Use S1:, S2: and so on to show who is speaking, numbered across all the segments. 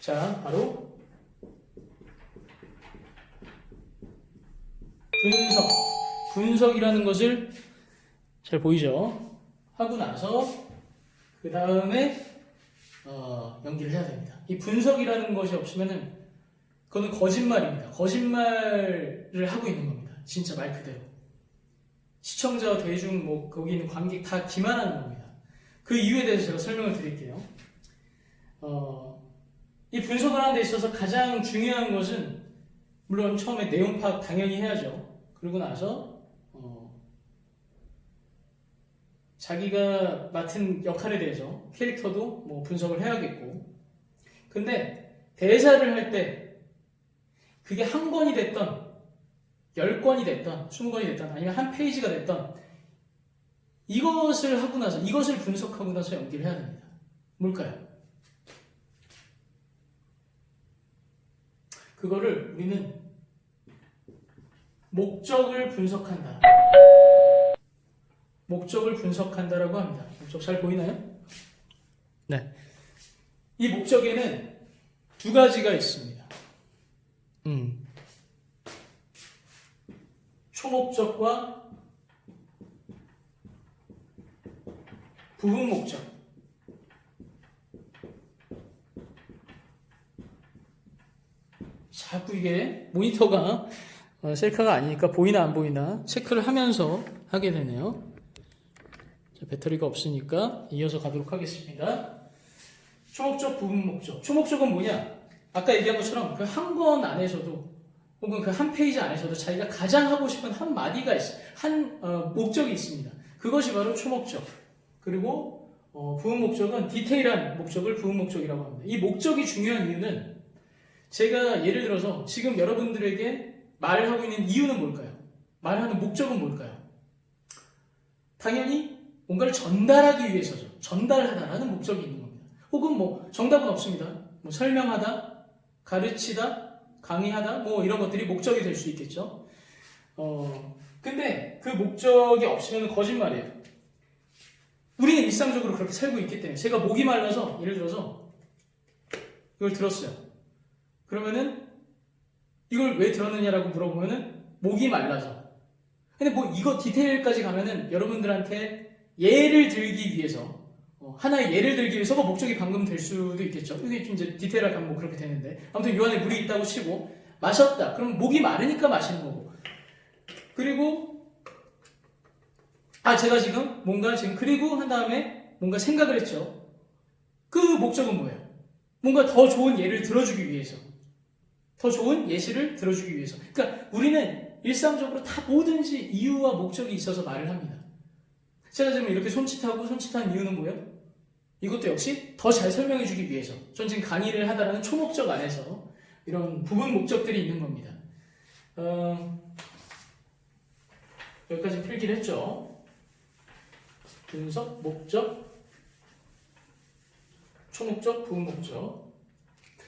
S1: 자, 바로 분석이라는 것을 잘 보이죠? 하고 나서 그 다음에 연기를 해야 됩니다. 이 분석이라는 것이 없으면은 그거는 거짓말입니다. 거짓말을 하고 있는 겁니다. 진짜 말 그대로. 시청자와 대중, 뭐 거기 있는 관객 다 기만하는 겁니다. 그 이유에 대해서 제가 설명을 드릴게요. 이 분석을 하는 데 있어서 가장 중요한 것은 물론 처음에 내용 파악 당연히 해야죠. 그러고 나서 자기가 맡은 역할에 대해서 캐릭터도 뭐 분석을 해야겠고, 근데 대사를 할 때 그게 한 권이 됐던 10권이 됐던 20권이 됐던 아니면 한 페이지가 됐던 이것을 하고 나서 이것을 분석하고 나서 연기를 해야 됩니다. 뭘까요? 그거를 우리는 목적을 분석한다. 목적을 분석한다라고 합니다. 목적 잘 보이나요? 네. 이 목적에는 두 가지가 있습니다. 초목적과 부분 목적. 자꾸 이게 모니터가 셀카가 아니니까 보이나 안 보이나 체크를 하면서 하게 되네요. 자, 배터리가 없으니까 이어서 가도록 하겠습니다. 초목적, 부분 목적. 초목적은 뭐냐? 아까 얘기한 것처럼 그 한 권 안에서도 혹은 그 한 페이지 안에서도 자기가 가장 하고 싶은 한 마디가 목적이 있습니다. 그것이 바로 초목적. 그리고 부분 목적은 디테일한 목적을 부분 목적이라고 합니다. 이 목적이 중요한 이유는 제가 예를 들어서 지금 여러분들에게 말을 하고 있는 이유는 뭘까요? 말하는 목적은 뭘까요? 당연히 뭔가를 전달하기 위해서죠. 전달하다라는 목적이 있는 겁니다. 혹은 뭐 정답은 없습니다. 뭐 설명하다, 가르치다, 강의하다, 뭐 이런 것들이 목적이 될 수 있겠죠. 근데 그 목적이 없으면 거짓말이에요. 우리는 일상적으로 그렇게 살고 있기 때문에 제가 목이 말라서 예를 들어서 이걸 들었어요. 그러면은 이걸 왜 들었느냐라고 물어보면은 목이 말라서. 근데 뭐 이거 디테일까지 가면은 여러분들한테 예를 들기 위해서 하나의 예를 들기 위해서 목적이 방금 될 수도 있겠죠. 이게 좀 이제 디테일하게 하면 뭐 그렇게 되는데 아무튼 요 안에 물이 있다고 치고 마셨다. 그럼 목이 마르니까 마시는 거고. 그리고 제가 지금 뭔가 지금 그리고 한 다음에 뭔가 생각을 했죠. 그 목적은 뭐예요? 뭔가 더 좋은 예를 들어주기 위해서. 더 좋은 예시를 들어주기 위해서. 그러니까 우리는 일상적으로 다 뭐든지 이유와 목적이 있어서 말을 합니다. 제가 지금 이렇게 손짓한 이유는 뭐예요? 이것도 역시 더 잘 설명해주기 위해서. 전 지금 강의를 하다라는 초목적 안에서 이런 부분 목적들이 있는 겁니다. 여기까지 필기를 했죠. 분석, 목적, 초목적, 부분 목적.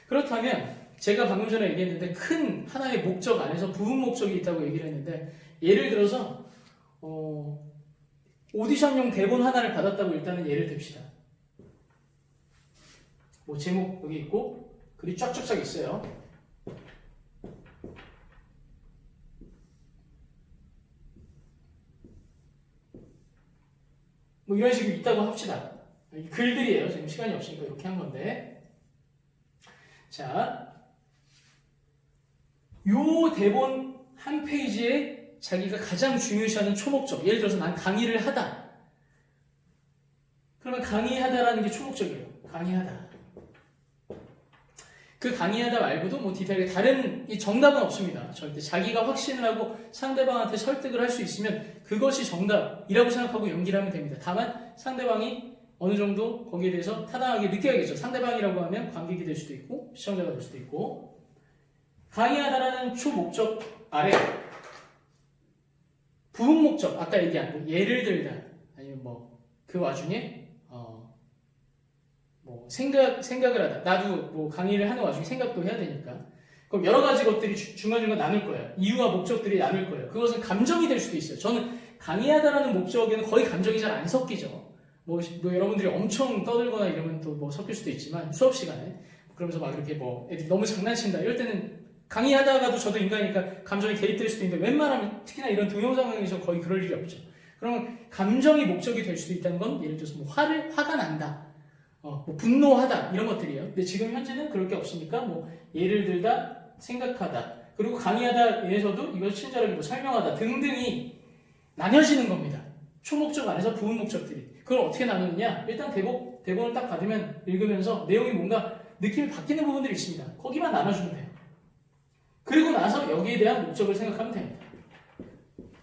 S1: 그렇다면 제가 방금 전에 얘기했는데 큰 하나의 목적 안에서 부분 목적이 있다고 얘기를 했는데 예를 들어서 오디션용 대본 하나를 받았다고 일단은 예를 듭시다. 뭐 제목 여기 있고 글이 쫙쫙쫙 있어요. 뭐 이런 식으로 있다고 합시다. 글들이에요. 지금 시간이 없으니까 이렇게 한 건데. 자, 요 대본 한 페이지에 자기가 가장 중요시하는 초목적. 예를 들어서 난 강의를 하다. 그러면 강의하다라는 게 초목적이에요. 강의하다. 그 강의하다 말고도 뭐 디테일하게 다른 이 정답은 없습니다. 절대 자기가 확신을 하고 상대방한테 설득을 할 수 있으면 그것이 정답이라고 생각하고 연기를 하면 됩니다. 다만 상대방이 어느 정도 거기에 대해서 타당하게 느껴야겠죠. 상대방이라고 하면 관객이 될 수도 있고 시청자가 될 수도 있고. 강의하다라는 초목적 아래 부분 목적, 아까 얘기한 뭐 예를 들다 아니면 뭐 그 와중에 뭐 생각을 하다. 나도 뭐 강의를 하는 와중에 생각도 해야 되니까. 그럼 여러 가지 것들이 중간중간 나눌 거예요. 이유와 목적들이 나눌 거예요. 그것은 감정이 될 수도 있어요. 저는 강의하다라는 목적에는 거의 감정이 잘 안 섞이죠. 뭐 여러분들이 엄청 떠들거나 이러면 또 뭐 섞일 수도 있지만 수업 시간에 그러면서 막 이렇게 뭐 애들이 너무 장난친다 이럴 때는 강의하다가도 저도 인간이니까 감정이 개입될 수도 있는데 웬만하면 특히나 이런 동영상에서 거의 그럴 일이 없죠. 그러면 감정이 목적이 될 수도 있다는 건 예를 들어서 뭐 화가 난다, 뭐 분노하다 이런 것들이에요. 근데 지금 현재는 그럴 게 없으니까 뭐 예를 들다, 생각하다, 그리고 강의하다에서도 이걸 친절하게 뭐 설명하다 등등이 나뉘어지는 겁니다. 초목적 안에서 부분목적들이. 그걸 어떻게 나누느냐? 일단 대본을 딱 받으면 읽으면서 내용이 뭔가 느낌이 바뀌는 부분들이 있습니다. 거기만 나눠주면 돼요. 그리고 나서 여기에 대한 목적을 생각하면 됩니다.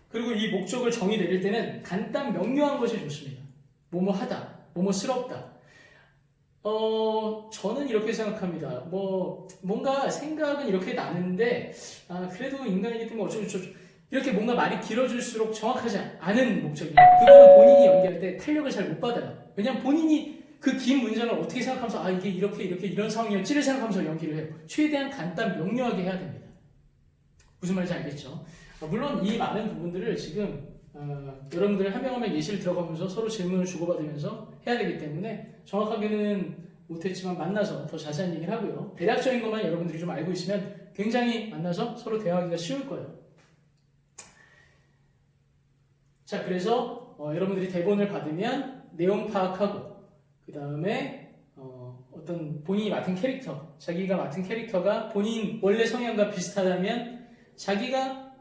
S1: 그리고 이 목적을 정의 내릴 때는 간단 명료한 것이 좋습니다. 뭐뭐 하다, 뭐뭐스럽다. 저는 이렇게 생각합니다. 뭔가 생각은 이렇게 나는데, 그래도 인간이기 때문에 어쩌고저쩌고. 이렇게 뭔가 말이 길어질수록 정확하지 않은 목적입니다. 그거는 본인이 연기할 때 탄력을 잘 못 받아요. 왜냐하면 본인이 그 긴 문장을 어떻게 생각하면서 이게 이렇게 이런 상황이었지를 생각하면서 연기를 해요. 최대한 간단 명료하게 해야 됩니다. 무슨 말인지 알겠죠? 물론 이 많은 부분들을 지금 여러분들 한 명 한 명 예시를 들어가면서 서로 질문을 주고받으면서 해야 되기 때문에 정확하게는 못했지만 만나서 더 자세한 얘기를 하고요. 대략적인 것만 여러분들이 좀 알고 있으면 굉장히 만나서 서로 대화하기가 쉬울 거예요. 자, 그래서 여러분들이 대본을 받으면 내용 파악하고 그 다음에 어떤 본인이 맡은 캐릭터, 자기가 맡은 캐릭터가 본인 원래 성향과 비슷하다면 자기가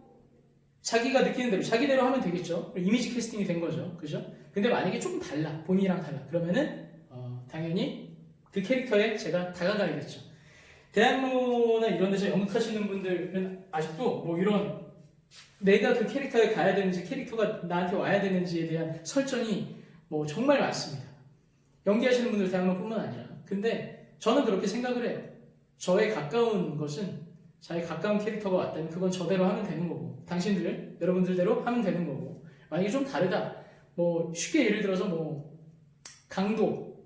S1: 느끼는 대로 자기대로 하면 되겠죠. 이미지 캐스팅이 된 거죠. 그죠? 근데 만약에 조금 달라, 본인이랑 달라, 그러면은 당연히 그 캐릭터에 제가 다가가야겠죠. 대학로나 이런 데서 연극하시는 분들은 아직도 뭐 이런 내가 그 캐릭터에 가야 되는지 캐릭터가 나한테 와야 되는지에 대한 설정이 뭐 정말 많습니다. 연기하시는 분들 대학로뿐만 아니라. 근데 저는 그렇게 생각을 해요. 저에 가까운 것은 자기 가까운 캐릭터가 왔다면 그건 저대로 하면 되는 거고, 여러분들대로 하면 되는 거고, 만약에 좀 다르다, 뭐 쉽게 예를 들어서 뭐 강도,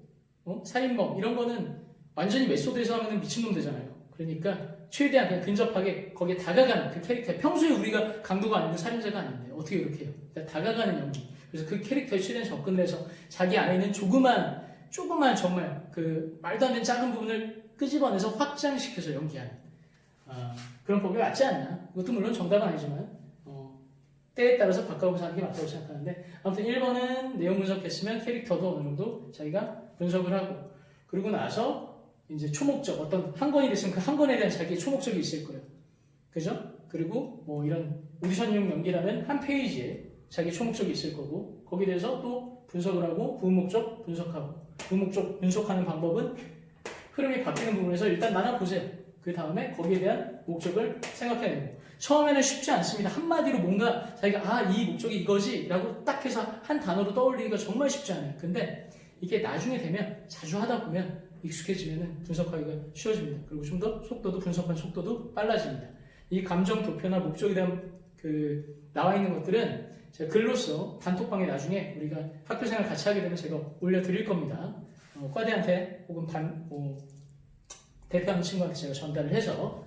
S1: 살인범 이런 거는 완전히 메소드에서 하면 미친놈 되잖아요. 그러니까 최대한 그냥 근접하게 거기에 다가가는 그 캐릭터에, 평소에 우리가 강도가 아니고 살인자가 아닌데 어떻게 이렇게 해요? 그러니까 다가가는 연기. 그래서 그 캐릭터에 최대한 접근을 해서 자기 안에 있는 조그만 정말 그 말도 안 되는 작은 부분을 끄집어내서 확장시켜서 연기하는 그런 법이 맞지 않나? 이것도 물론 정답은 아니지만 때에 따라서 바꿔보면서 하는 게 맞다고 생각하는데, 아무튼 1번은 내용 분석했으면 캐릭터도 어느 정도 자기가 분석을 하고, 그리고 나서 이제 초목적, 어떤 한 권이 됐으면 그 한 권에 대한 자기의 초목적이 있을 거예요. 그죠? 그리고 뭐 이런 오디션용 연기라면 한 페이지에 자기 초목적이 있을 거고, 거기에 대해서 또 분석을 하고 부분목적 분석하고, 부분목적 분석하는 방법은 흐름이 바뀌는 부분에서 일단 나눠보세요. 그 다음에 거기에 대한 목적을 생각해야 되고, 처음에는 쉽지 않습니다. 한마디로 뭔가 자기가 이 목적이 이거지 라고 딱 해서 한 단어로 떠올리기가 정말 쉽지 않아요. 근데 이게 나중에 되면 자주 하다 보면 익숙해지면 분석하기가 쉬워집니다. 그리고 좀 더 분석한 속도도 빨라집니다. 이 감정 도표나 목적에 대한 나와 있는 것들은 제가 글로써 단톡방에 나중에 우리가 학교 생활 같이 하게 되면 제가 올려드릴 겁니다. 과대한테 혹은 대표하는 친구한테 제가 전달을 해서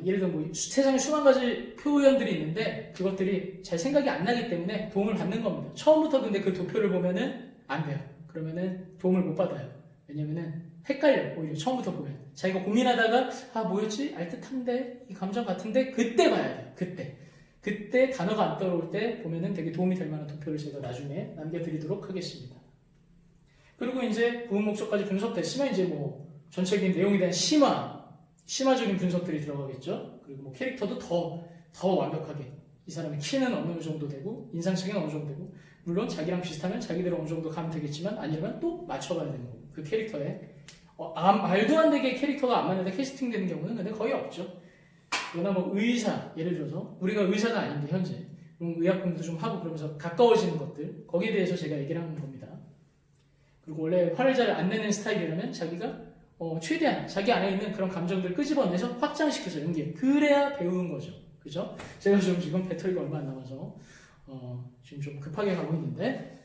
S1: 예를 들어 뭐 세상에 수만 가지 표현들이 있는데 그것들이 잘 생각이 안 나기 때문에 도움을 받는 겁니다. 처음부터 근데 그 도표를 보면은 안 돼요. 그러면은 도움을 못 받아요. 왜냐면은 헷갈려요. 오히려 처음부터 보면 자기가 고민하다가 뭐였지? 알 듯한데 이 감정 같은데 그때 봐야 돼요. 그때 단어가 안 떠오를 때 보면은 되게 도움이 될 만한 도표를 제가 나중에 남겨드리도록 하겠습니다. 그리고 이제 부분 목적까지 분석됐으면 이제 뭐 전체적인 내용에 대한 심화적인 분석들이 들어가겠죠. 그리고 뭐 캐릭터도 더 완벽하게 이 사람의 키는 어느 정도 되고 인상착의는 어느 정도 되고, 물론 자기랑 비슷하면 자기대로 어느 정도 가면 되겠지만 아니면 또 맞춰가야 되는 거고, 그 캐릭터에 말도 안 되게 캐릭터가 안 맞는데 캐스팅되는 경우는 근데 거의 없죠. 그러나 뭐 의사, 예를 들어서 우리가 의사가 아닌데 현재 의학 공부도 좀 하고 그러면서 가까워지는 것들, 거기에 대해서 제가 얘기를 하는 겁니다. 그리고 원래 화를 잘 안 내는 스타일이라면 자기가 최대한 자기 안에 있는 그런 감정들을 끄집어내서 확장시켜서 연기해. 그래야 배우는 거죠. 그죠? 제가 지금 배터리가 얼마 안 남아서 지금 좀 급하게 가고 있는데